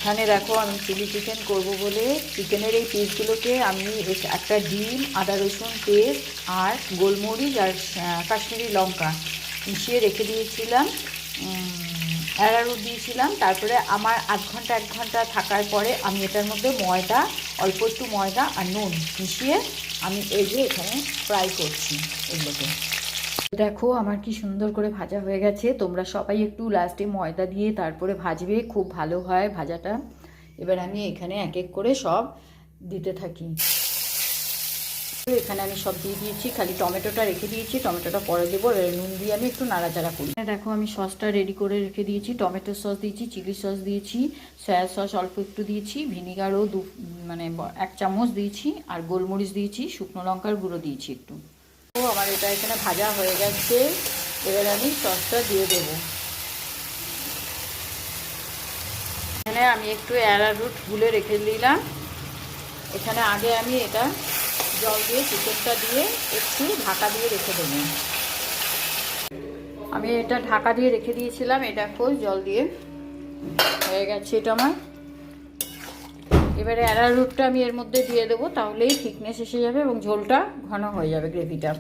এখানে দেখো আমি চিলি চিকেন করব বলে চিকেনের এই পিসগুলোকে আমি একটা ডিম, আদা রসুন পেস্ট আর গোলমরিচ আর কাশ্মীরি লঙ্কা মিশিয়ে রেখে দিয়েছিলাম, অ্যারারুট দিয়েছিলাম। তারপরে আমার আধ ঘন্টা থাকার পরে আমি এটার মধ্যে ময়দা, অল্প একটু ময়দা আর নুন মিশিয়ে আমি এই যে এখানে ফ্রাই করছি এগুলোকে। দেখো আমার কি সুন্দর করে ভাজা হয়ে গেছে। তোমরা সবাই একটু লাস্টে ময়দা দিয়ে তারপরে ভাজবে, খুব ভালো হয় ভাজাটা। এবার আমি এখানে এক এক করে সব দিতে থাকি। এখানে আমি সব দিয়ে দিয়েছি, খালি টমেটোটা রেখে দিয়েছি, টমেটোটা পরে দেবো। নুন দিয়ে আমি একটু নাড়াচাড়া করি। দেখো আমি সসটা রেডি করে রেখে দিয়েছি, টমেটো সস দিয়েছি, চিলি সস দিয়েছি, সয়া সস অল্প একটু দিয়েছি, ভিনিগারও মানে 1 চামচ দিয়েছি, আর গোলমরিচ দিয়েছি, শুকনো লঙ্কার গুঁড়ো দিয়েছি একটু। তো আমার এটা এখানে ভাজা হয়ে গেছে, এবার আমি সসটা দিয়ে দেবো। এখানে আমি একটু অ্যারারুট গুলে রেখে দিলাম। এখানে আগে আমি এটা জল দিয়ে চিকেনটা দিয়ে একটু ঢাকা দিয়ে রেখে দেবো। আমি এটা ঢাকা দিয়ে রেখে দিয়েছিলাম, এটা দেখো জল দিয়ে হয়ে গেছে এটা আমার। এবারে অ্যারারুটটা আমি এর মধ্যে দিয়ে দেবো, তাহলেই থিকনেস এসে যাবে এবং ঝোলটা ঘন হয়ে যাবে, গ্রেভিটা।